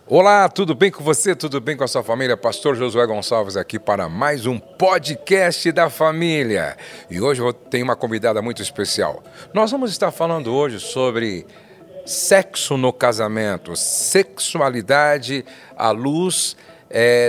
Olá, tudo bem com você? Tudo bem com a sua família? Pastor Josué Gonçalves aqui para mais um podcast da família. E hoje eu tenho uma convidada muito especial. Nós vamos estar falando hoje sobre sexo no casamento, sexualidade à luz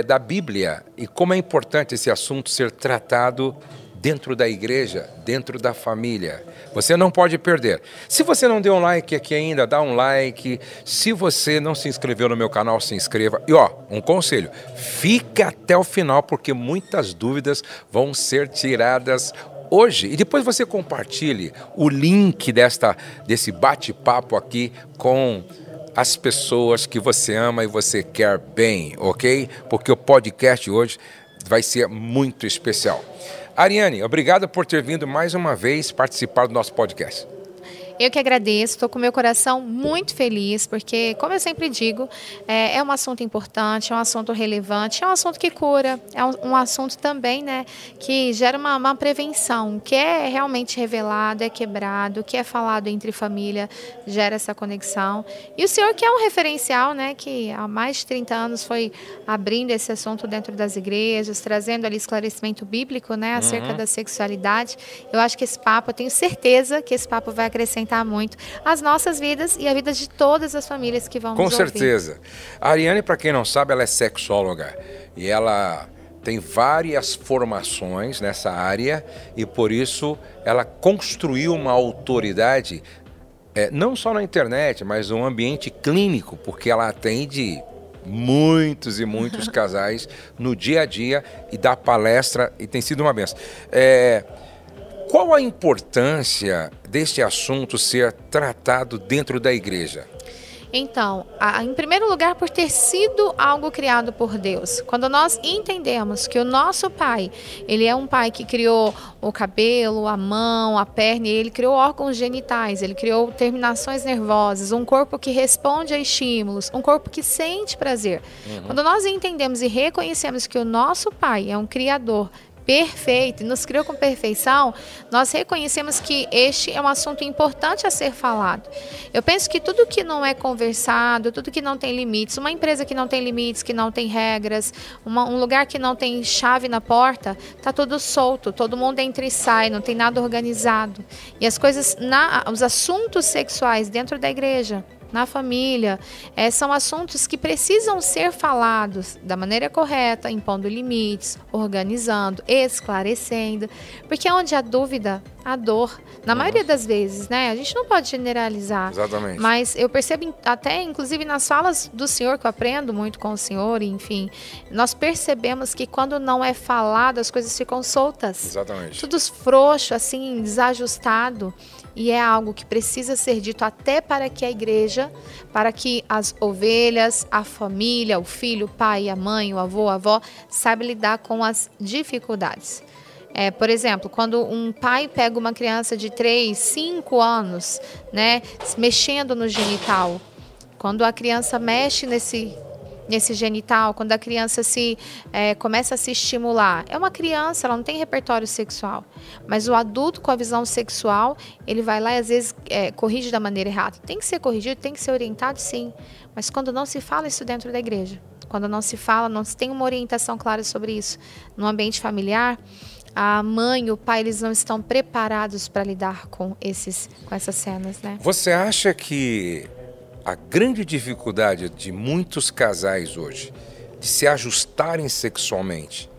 da Bíblia e como é importante esse assunto ser tratado dentro da igreja, dentro da família. Você não pode perder. Se você não deu um like aqui ainda, dá um like. Se você não se inscreveu no meu canal, se inscreva. E ó, um conselho, fica até o final, porque muitas dúvidas vão ser tiradas hoje. E depois você compartilhe o link desse bate-papo aqui com as pessoas que você ama e você quer bem, ok? Porque o podcast hoje vai ser muito especial. Ariane, obrigado por ter vindo mais uma vez participar do nosso podcast. Eu que agradeço, estou com o meu coração muito feliz, porque, como eu sempre digo, é um assunto importante, é um assunto relevante, é um assunto que cura, é um assunto também, né, que gera uma prevenção, que é realmente revelado, é quebrado, que é falado entre família, gera essa conexão. E o senhor que é um referencial, né, que há mais de 30 anos foi abrindo esse assunto dentro das igrejas, trazendo ali esclarecimento bíblico, né, acerca da sexualidade. Eu acho que esse papo, eu tenho certeza que esse papo vai acrescentar muito as nossas vidas e a vida de todas as famílias que vão nos ouvir. Com certeza. A Ariane, para quem não sabe, ela é sexóloga e ela tem várias formações nessa área e por isso ela construiu uma autoridade não só na internet, mas no ambiente clínico, porque ela atende muitos e muitos casais no dia a dia e dá palestra e tem sido uma benção. Qual a importância deste assunto ser tratado dentro da igreja? Então, em primeiro lugar, por ter sido algo criado por Deus. Quando nós entendemos que o nosso Pai, Ele é um Pai que criou o cabelo, a mão, a perna, e Ele criou órgãos genitais, Ele criou terminações nervosas, um corpo que responde a estímulos, um corpo que sente prazer. Quando nós entendemos e reconhecemos que o nosso Pai é um Criador perfeito e nos criou com perfeição, nós reconhecemos que este é um assunto importante a ser falado. Eu penso que tudo que não é conversado, tudo que não tem limites, uma empresa que não tem limites, que não tem regras, um lugar que não tem chave na porta, tá tudo solto, todo mundo entra e sai, não tem nada organizado. E as coisas, os assuntos sexuais dentro da igreja, na família, são assuntos que precisam ser falados da maneira correta, impondo limites, organizando, esclarecendo, porque onde há dúvida, há dor. Na maioria das vezes, né? A gente não pode generalizar. Exatamente. Mas eu percebo até, inclusive, nas falas do senhor, que eu aprendo muito com o senhor, enfim, nós percebemos que quando não é falado, as coisas ficam soltas. Exatamente. Tudo frouxo, assim, desajustado. E é algo que precisa ser dito até para que a igreja, para que as ovelhas, a família, o filho, o pai, a mãe, o avô, a avó, saibam lidar com as dificuldades. Por exemplo, quando um pai pega uma criança de 3, 5 anos, né, mexendo no genital, quando a criança mexe nesse genital, quando a criança começa a se estimular. É uma criança, ela não tem repertório sexual. Mas o adulto com a visão sexual, ele vai lá e às vezes corrige da maneira errada. Tem que ser corrigido, tem que ser orientado, sim. Mas quando não se fala isso dentro da igreja, quando não se fala, não se tem uma orientação clara sobre isso, no ambiente familiar, a mãe e o pai, eles não estão preparados para lidar com essas cenas, né? Você acha que a grande dificuldade de muitos casais hoje de se ajustarem sexualmente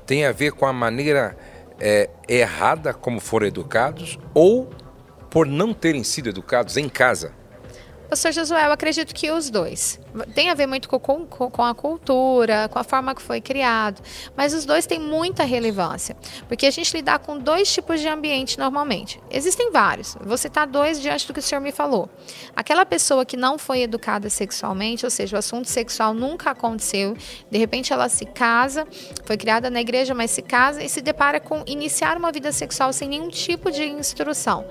tem a ver com a maneira errada como foram educados ou por não terem sido educados em casa? Pastor Josué, eu acredito que os dois. Tem a ver muito com a cultura, com a forma que foi criado, mas os dois têm muita relevância, porque a gente lidar com dois tipos de ambiente normalmente. Existem vários, vou citar dois diante do que o senhor me falou. Aquela pessoa que não foi educada sexualmente, ou seja, o assunto sexual nunca aconteceu, de repente ela se casa, foi criada na igreja, mas se casa e se depara com iniciar uma vida sexual sem nenhum tipo de instrução.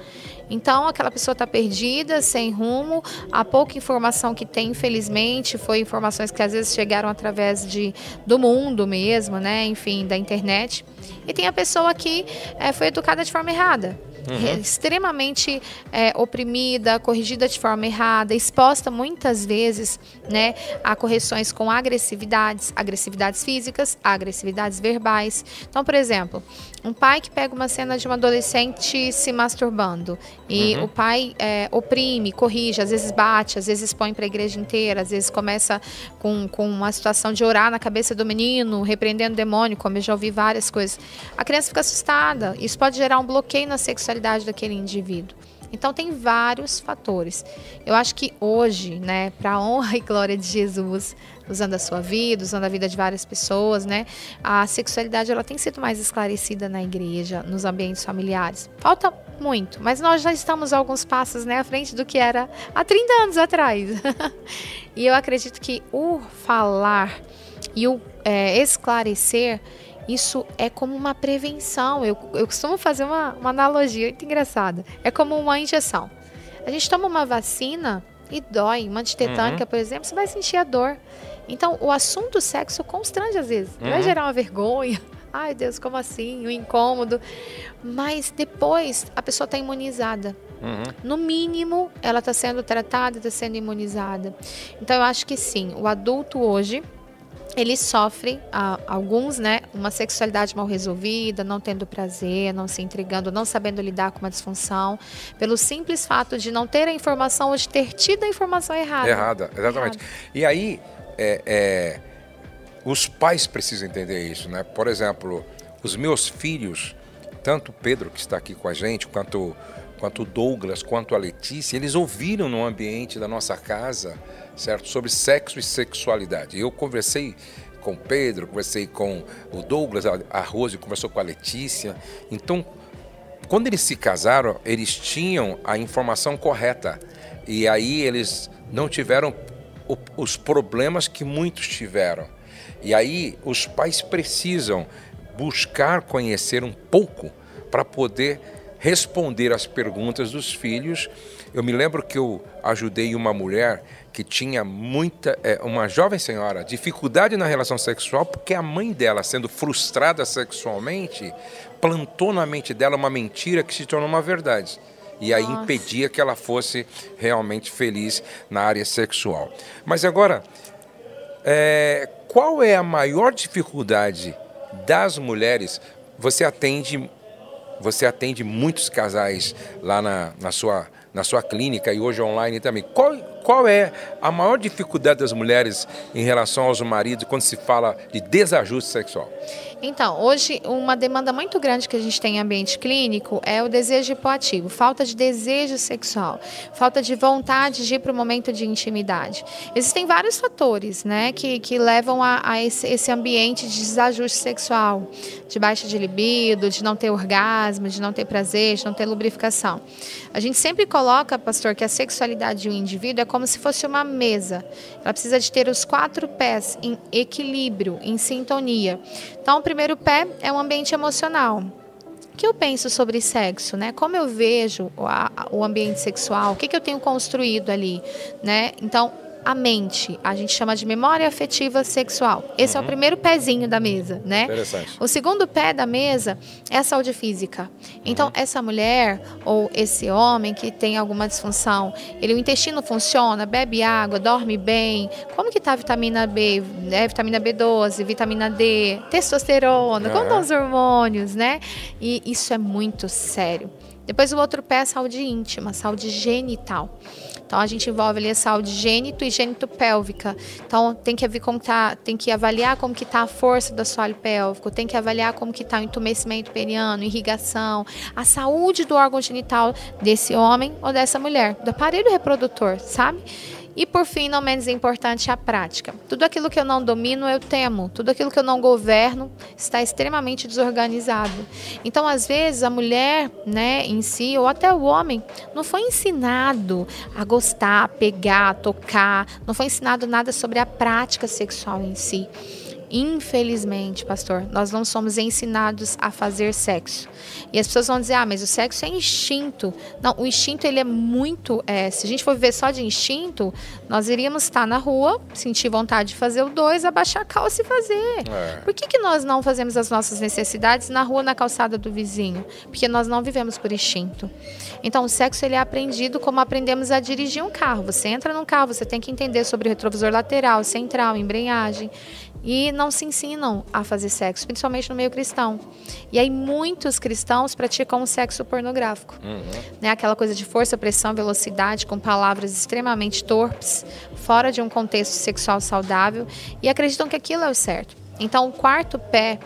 Então, aquela pessoa está perdida, sem rumo, há pouca informação que tem, infelizmente, foi informações que às vezes chegaram através do mundo mesmo, né? Enfim, da internet. E tem a pessoa que foi educada de forma errada. extremamente oprimida, corrigida de forma errada, exposta muitas vezes, né, a correções com agressividades físicas, agressividades verbais. Então, por exemplo, um pai que pega uma cena de um adolescente se masturbando e o pai oprime, corrige, às vezes bate, às vezes põe para a igreja inteira, às vezes começa com uma situação de orar na cabeça do menino, repreendendo o demônio, como eu já ouvi várias coisas. A criança fica assustada, isso pode gerar um bloqueio na sexualidade daquele indivíduo. Então tem vários fatores. Eu acho que hoje, né, para a honra e glória de Jesus, usando a sua vida, usando a vida de várias pessoas, né, a sexualidade ela tem sido mais esclarecida na igreja, nos ambientes familiares. Falta muito, mas nós já estamos alguns passos, né, à frente do que era há 30 anos atrás. E eu acredito que o falar e o esclarecer, isso é como uma prevenção. Eu costumo fazer uma analogia muito engraçada. É como uma injeção. A gente toma uma vacina e dói. Uma antitetânica, por exemplo, você vai sentir a dor. Então, o assunto sexo constrange às vezes. Vai gerar uma vergonha. Ai, Deus, como assim? Um incômodo. Mas depois, a pessoa está imunizada. No mínimo, ela está sendo tratada, está sendo imunizada. Então, eu acho que sim, o adulto hoje, ele sofre, alguns, né, uma sexualidade mal resolvida, não tendo prazer, não se entregando, não sabendo lidar com uma disfunção, pelo simples fato de não ter a informação ou de ter tido a informação errada. Exatamente. E aí, os pais precisam entender isso, né? Por exemplo, os meus filhos, tanto o Pedro, que está aqui com a gente, quanto o Douglas, quanto a Letícia, eles ouviram no ambiente da nossa casa, certo, sobre sexo e sexualidade. Eu conversei com o Pedro, conversei com o Douglas, a Rose conversou com a Letícia. Então, quando eles se casaram, eles tinham a informação correta. E aí eles não tiveram os problemas que muitos tiveram. E aí os pais precisam buscar conhecer um pouco para poder responder às perguntas dos filhos. Eu me lembro que eu ajudei uma mulher que tinha uma jovem senhora, dificuldade na relação sexual, porque a mãe dela, sendo frustrada sexualmente, plantou na mente dela uma mentira que se tornou uma verdade. E aí impedia que ela fosse realmente feliz na área sexual. Mas agora, qual é a maior dificuldade das mulheres? Você atende muitos casais lá na sua clínica e hoje online também. Qual é a maior dificuldade das mulheres em relação aos maridos quando se fala de desajuste sexual? Então, hoje, uma demanda muito grande que a gente tem em ambiente clínico é o desejo hipoativo, falta de desejo sexual, falta de vontade de ir para o momento de intimidade. Existem vários fatores, né, que levam a esse ambiente de desajuste sexual, de baixa de libido, de não ter orgasmo, de não ter prazer, de não ter lubrificação. A gente sempre coloca, pastor, que a sexualidade de um indivíduo é como se fosse uma mesa. Ela precisa de ter os 4 pés em equilíbrio, em sintonia. Então, o primeiro pé é um ambiente emocional. O que eu penso sobre sexo, né? Como eu vejo o ambiente sexual, o que eu tenho construído ali, né? Então, a mente, a gente chama de memória afetiva sexual. Esse é o primeiro pezinho da mesa, né? Interessante. O segundo pé da mesa é a saúde física. Então, essa mulher ou esse homem que tem alguma disfunção, o intestino funciona, bebe água, dorme bem. Como que está a vitamina B, né? Vitamina B12, vitamina D, testosterona, como estão os hormônios, né? E isso é muito sério. Depois o outro pé é a saúde íntima, saúde genital. Então a gente envolve ali a saúde gênito e gênito-pélvica. Então tem que avaliar como que está a força do assoalho pélvico, tem que avaliar como que está o entumecimento peniano, irrigação, a saúde do órgão genital desse homem ou dessa mulher, do aparelho reprodutor, sabe? E por fim, não menos importante, a prática. Tudo aquilo que eu não domino, eu temo. Tudo aquilo que eu não governo está extremamente desorganizado. Então, às vezes, a mulher, né, em si, ou até o homem, não foi ensinado a gostar, a pegar, a tocar, não foi ensinado nada sobre a prática sexual em si. Infelizmente, pastor, nós não somos ensinados a fazer sexo. E as pessoas vão dizer, mas o sexo é instinto. Não, o instinto ele é muito... se a gente for viver só de instinto, nós iríamos estar na rua, sentir vontade de fazer o 2, abaixar a calça e fazer. Por que nós não fazemos as nossas necessidades na rua, na calçada do vizinho? Porque nós não vivemos por instinto. Então, o sexo ele é aprendido como aprendemos a dirigir um carro. Você entra num carro, você tem que entender sobre o retrovisor lateral, central, embreagem. E não se ensinam a fazer sexo, principalmente no meio cristão. E aí muitos cristãos praticam um sexo pornográfico. Né? Aquela coisa de força, pressão, velocidade, com palavras extremamente torpes, fora de um contexto sexual saudável, e acreditam que aquilo é o certo. Então, o quarto pé,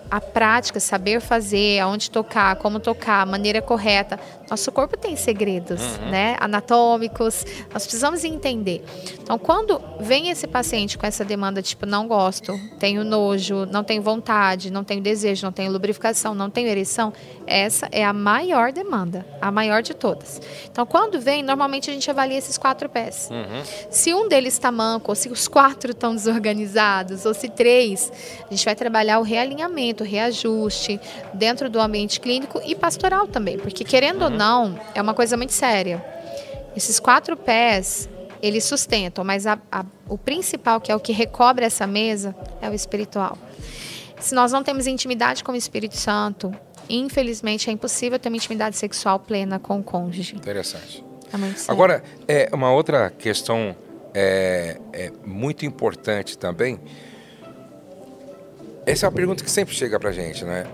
a prática, saber fazer, aonde tocar, como tocar, a maneira correta. Nosso corpo tem segredos, né, anatômicos, nós precisamos entender. Então, quando vem esse paciente com essa demanda, tipo, não gosto, tenho nojo, não tenho vontade, não tenho desejo, não tenho lubrificação, não tenho ereção, essa é a maior demanda, a maior de todas. Então, quando vem, normalmente a gente avalia esses 4 pés. Se um deles está manco, ou se os 4 estão desorganizados, ou se 3, a gente vai trabalhar o realinhamento, o reajuste dentro do ambiente clínico e pastoral também, porque querendo ou não, é uma coisa muito séria. Esses 4 pés, eles sustentam, mas o principal, que é o que recobre essa mesa, é o espiritual. Se nós não temos intimidade com o Espírito Santo, infelizmente é impossível ter uma intimidade sexual plena com o cônjuge. Interessante. É muito sério. Agora, uma outra questão muito importante também. Essa é uma pergunta que sempre chega pra gente, né?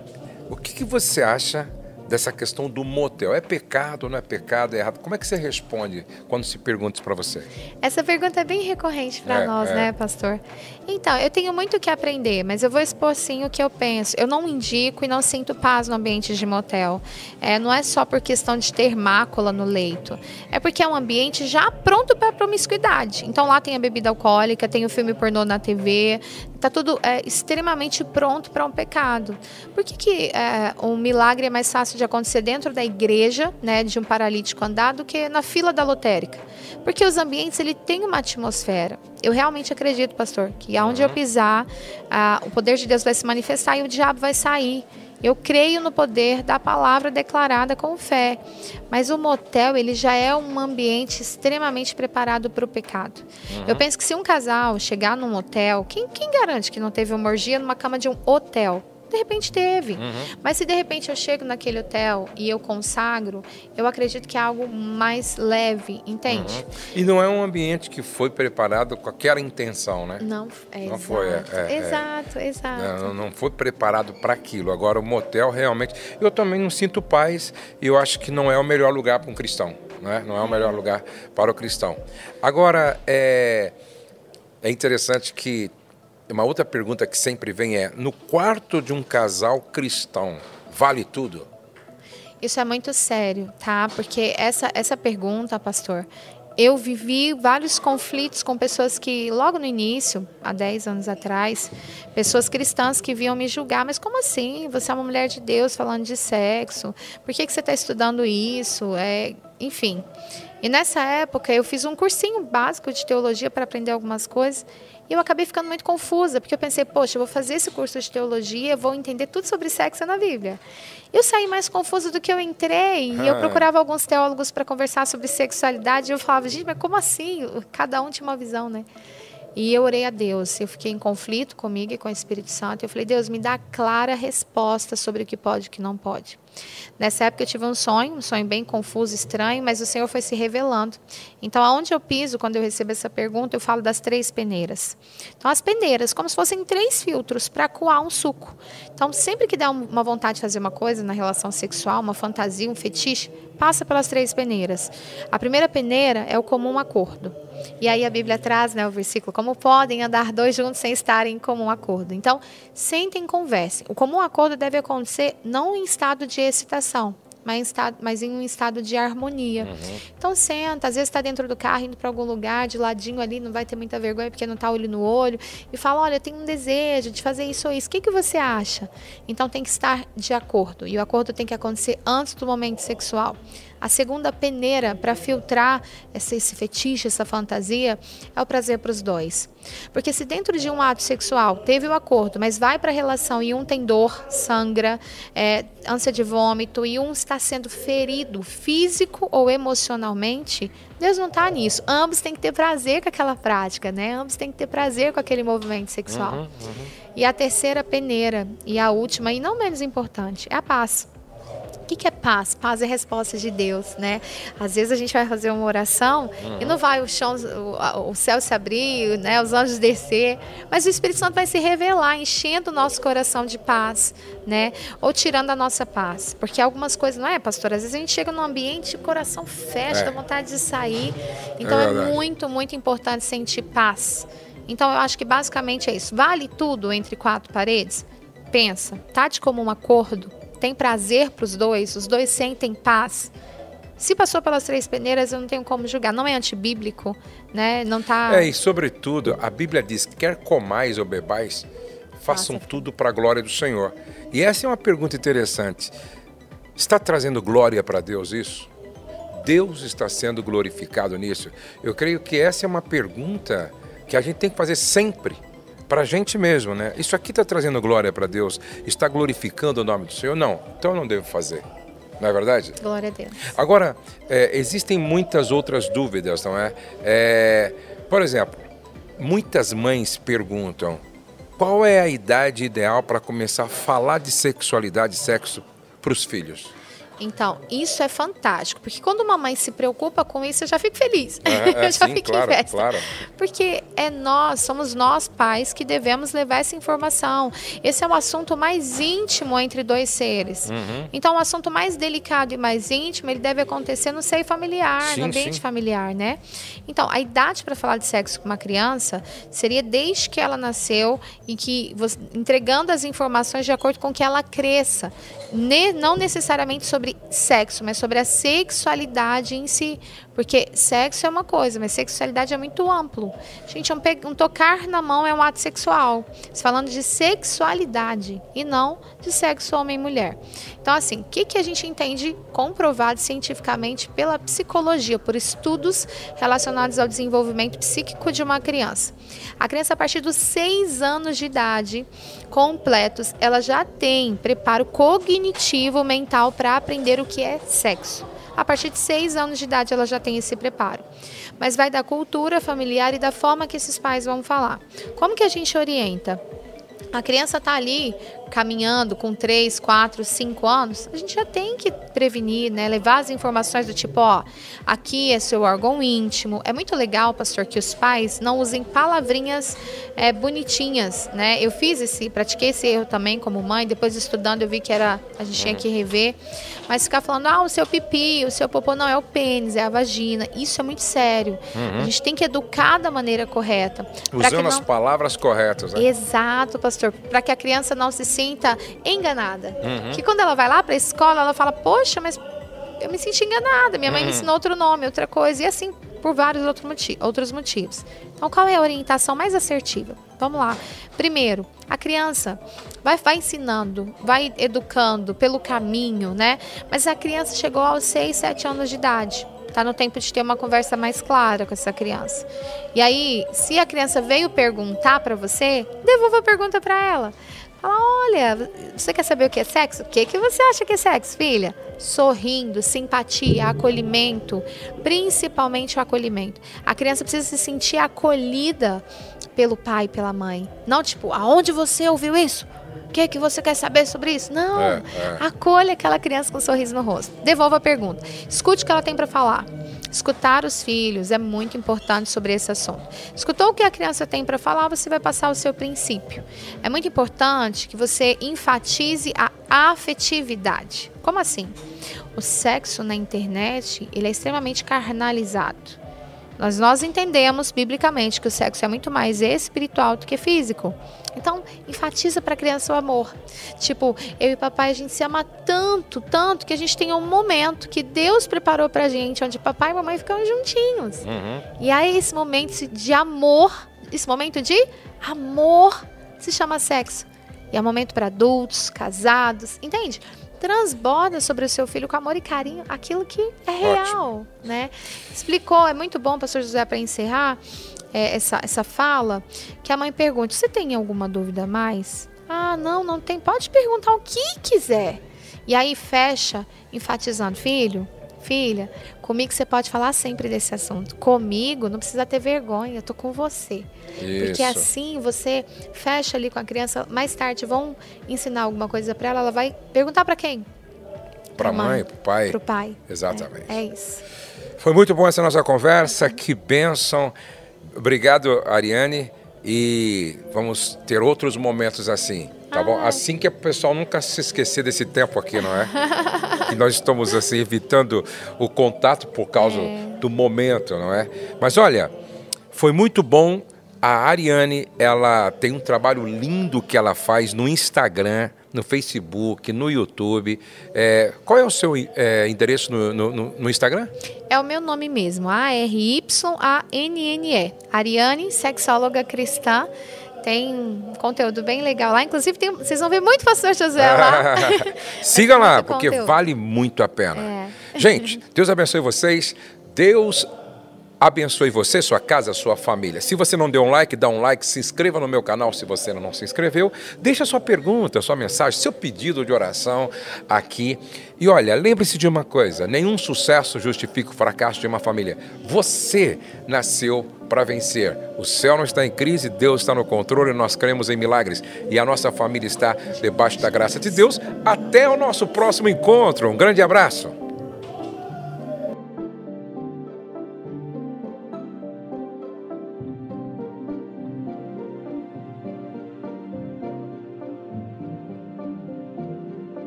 O que você acha dessa questão do motel? É pecado, não é pecado, é errado? Como é que você responde quando se pergunta isso para você? Essa pergunta é bem recorrente para nós, né, pastor? Então, eu tenho muito o que aprender, mas eu vou expor sim o que eu penso. Eu não indico e não sinto paz no ambiente de motel. Não é só por questão de ter mácula no leito. É porque é um ambiente já pronto para promiscuidade. Então, lá tem a bebida alcoólica, tem o filme pornô na TV, tá tudo extremamente pronto para um pecado. Por que um milagre é mais fácil de acontecer dentro da igreja, né, de um paralítico andar, do que na fila da lotérica? Porque os ambientes, ele tem uma atmosfera. Eu realmente acredito, pastor, que aonde eu pisar, o poder de Deus vai se manifestar e o diabo vai sair. Eu creio no poder da palavra declarada com fé. Mas o motel, ele já é um ambiente extremamente preparado para o pecado. Eu penso que se um casal chegar num hotel, quem garante que não teve uma orgia numa cama de um hotel? De repente teve. Mas se de repente eu chego naquele hotel e eu consagro, eu acredito que é algo mais leve, entende? E não é um ambiente que foi preparado com aquela intenção, né? Não, não foi. Exato. Não foi preparado para aquilo. Agora, o motel realmente... Eu também não sinto paz e eu acho que não é o melhor lugar para um cristão, né? Não é o melhor lugar para o cristão. Agora, é interessante que uma outra pergunta que sempre vem no quarto de um casal cristão, vale tudo? Isso é muito sério, tá? Porque essa pergunta, pastor, eu vivi vários conflitos com pessoas que, logo no início, há 10 anos atrás, pessoas cristãs que vinham me julgar. Mas como assim? Você é uma mulher de Deus falando de sexo? Por que você está estudando isso? Enfim. E nessa época, eu fiz um cursinho básico de teologia para aprender algumas coisas. E eu acabei ficando muito confusa, porque eu pensei, poxa, eu vou fazer esse curso de teologia, vou entender tudo sobre sexo na Bíblia. Eu saí mais confusa do que eu entrei, e eu procurava alguns teólogos para conversar sobre sexualidade, e eu falava, gente, mas como assim? Cada um tinha uma visão, né? E eu orei a Deus, eu fiquei em conflito comigo e com o Espírito Santo. Eu falei, Deus, me dá clara resposta sobre o que pode e o que não pode. Nessa época eu tive um sonho bem confuso, estranho, mas o Senhor foi se revelando. Então, aonde eu piso, quando eu recebo essa pergunta, eu falo das 3 peneiras. Então, as peneiras, como se fossem 3 filtros para coar um suco. Então, sempre que dá uma vontade de fazer uma coisa na relação sexual, uma fantasia, um fetiche, passa pelas 3 peneiras. A primeira peneira é o comum acordo. E aí a Bíblia traz, né, o versículo, como podem andar 2 juntos sem estarem em comum acordo. Então, sentem e conversem. O comum acordo deve acontecer não em estado de excitação, mas em um estado de harmonia. Então, senta, às vezes está dentro do carro, indo para algum lugar, de ladinho ali, não vai ter muita vergonha porque não está olho no olho, e fala, olha, eu tenho um desejo de fazer isso ou isso, o que você acha? Então, tem que estar de acordo, e o acordo tem que acontecer antes do momento sexual. A segunda peneira para filtrar esse fetiche, essa fantasia, é o prazer para os dois. Porque se dentro de um ato sexual teve o acordo, mas vai para a relação e um tem dor, sangra, ânsia de vômito e um está sendo ferido físico ou emocionalmente, Deus não está nisso. Ambos têm que ter prazer com aquela prática, né? Ambos têm que ter prazer com aquele movimento sexual. E a terceira peneira e a última, e não menos importante, é a paz. O que é paz? Paz é resposta de Deus, né? Às vezes a gente vai fazer uma oração e não vai o céu se abrir, né? Os anjos descer, mas o Espírito Santo vai se revelar, enchendo o nosso coração de paz, né? Ou tirando a nossa paz. Porque algumas coisas, não é, pastor? Às vezes a gente chega num ambiente e o coração fecha, dá vontade de sair. Então é muito, muito importante sentir paz. Então eu acho que basicamente é isso. Vale tudo entre quatro paredes? Pensa, tá de comum acordo? Tem prazer para os dois sentem paz. Se passou pelas três peneiras, eu não tenho como julgar. Não é antibíblico, né? Não tá... E sobretudo, a Bíblia diz, quer comais ou bebais, façam tudo para a glória do Senhor. E essa é uma pergunta interessante. Está trazendo glória para Deus isso? Deus está sendo glorificado nisso? Eu creio que essa é uma pergunta que a gente tem que fazer sempre. Para a gente mesmo, né? Isso aqui está trazendo glória para Deus? Está glorificando o nome do Senhor? Não. Então eu não devo fazer. Não é verdade? Glória a Deus. Agora, existem muitas outras dúvidas, não é? Por exemplo, muitas mães perguntam qual é a idade ideal para começar a falar de sexualidade e sexo para os filhos? Então, isso é fantástico, porque quando uma mãe se preocupa com isso, eu já fico feliz. Eu já fico em festa. Claro. Porque somos nós pais que devemos levar essa informação. Esse é um assunto mais íntimo entre dois seres. Então, o assunto mais delicado e mais íntimo, ele deve acontecer no seio familiar, no ambiente familiar, né? Então, a idade para falar de sexo com uma criança seria desde que ela nasceu e que entregando as informações de acordo com que ela cresça. Não necessariamente sobre sexo, mas sobre a sexualidade em si. Porque sexo é uma coisa, mas sexualidade é muito amplo. Gente, um tocar na mão é um ato sexual. Você falando de sexualidade e não de sexo homem e mulher. Então, assim, o que a gente entende comprovado cientificamente pela psicologia, por estudos relacionados ao desenvolvimento psíquico de uma criança? A criança, a partir dos 6 anos de idade completos, ela já tem preparo cognitivo mental para aprender o que é sexo. A partir de 6 anos de idade ela já tem esse preparo. Mas vai da cultura familiar e da forma que esses pais vão falar. Como que a gente orienta? A criança está ali caminhando com 3, 4, 5 anos, a gente já tem que prevenir, né? Levar as informações do tipo, ó, aqui é seu órgão íntimo. É muito legal, pastor, que os pais não usem palavrinhas bonitinhas, né? Eu pratiquei esse erro também como mãe, depois estudando eu vi que a gente tinha que rever, mas ficar falando, o seu pipi, o seu popô, não, é o pênis, é a vagina. Isso é muito sério. A gente tem que educar da maneira correta. Usando as palavras corretas, né? Exato, pastor, para que a criança não se sinta enganada. Que quando ela vai lá para a escola, ela fala, poxa, mas eu me senti enganada, minha mãe me ensinou outro nome, outra coisa, e assim por vários outros motivos. Então, qual é a orientação mais assertiva? Vamos lá. Primeiro, a criança vai ensinando, vai educando pelo caminho, né? Mas a criança chegou aos 6, 7 anos de idade. Está no tempo de ter uma conversa mais clara com essa criança. E aí, se a criança veio perguntar para você, devolva a pergunta para ela. Fala, olha, você quer saber o que é sexo? O que você acha que é sexo, filha? Sorrindo, simpatia, acolhimento, principalmente o acolhimento. A criança precisa se sentir acolhida pelo pai e pela mãe. Não tipo, aonde você ouviu isso? O que você quer saber sobre isso? Não, acolha aquela criança com um sorriso no rosto. Devolva a pergunta. Escute o que ela tem para falar. Escutar os filhos é muito importante sobre esse assunto. Escutou o que a criança tem para falar, você vai passar o seu princípio. É muito importante que você enfatize a afetividade. Como assim? O sexo na internet, ele é extremamente carnalizado. Nós entendemos biblicamente que o sexo é muito mais espiritual do que físico. Então, enfatiza para a criança o amor. Tipo, eu e papai, a gente se ama tanto, tanto, que a gente tem um momento que Deus preparou para a gente, onde papai e mamãe ficam juntinhos. E aí esse momento de amor, se chama sexo. E é um momento para adultos, casados, entende? transborda sobre o seu filho com amor e carinho aquilo que é real, né? Explicou, é muito bom, pastor José, para encerrar essa fala, que a mãe pergunta, você tem alguma dúvida a mais? Ah, não tem, pode perguntar o que quiser. E aí fecha, enfatizando, filha, comigo você pode falar sempre desse assunto. Comigo não precisa ter vergonha, eu tô com você. Isso. Porque assim você fecha ali com a criança, mais tarde vão ensinar alguma coisa para ela vai perguntar para quem? Para a mãe, para o pai. Para o pai. Exatamente. É isso. Foi muito bom essa nossa conversa, que bênção. Obrigado, Ariane, e vamos ter outros momentos assim. Tá bom? Assim que o pessoal nunca se esquecer desse tempo aqui, não é? Que nós estamos assim evitando o contato por causa do momento, não é? Mas olha, foi muito bom. A Ariane, ela tem um trabalho lindo que ela faz no Instagram, no Facebook, no YouTube. Qual é o seu endereço no Instagram? É o meu nome mesmo, Aryanne. Ariane, sexóloga cristã. Tem um conteúdo bem legal lá. Inclusive, vocês vão ver muito pastor José lá. Siga lá, porque vale muito a pena. Gente, Deus abençoe vocês. Deus abençoe você, sua casa, sua família. Se você não deu um like, dá um like, se inscreva no meu canal se você não se inscreveu. Deixa sua pergunta, sua mensagem, seu pedido de oração aqui. E olha, lembre-se de uma coisa, nenhum sucesso justifica o fracasso de uma família. Você nasceu para vencer. O céu não está em crise, Deus está no controle, nós cremos em milagres. E a nossa família está debaixo da graça de Deus. Até o nosso próximo encontro. Um grande abraço.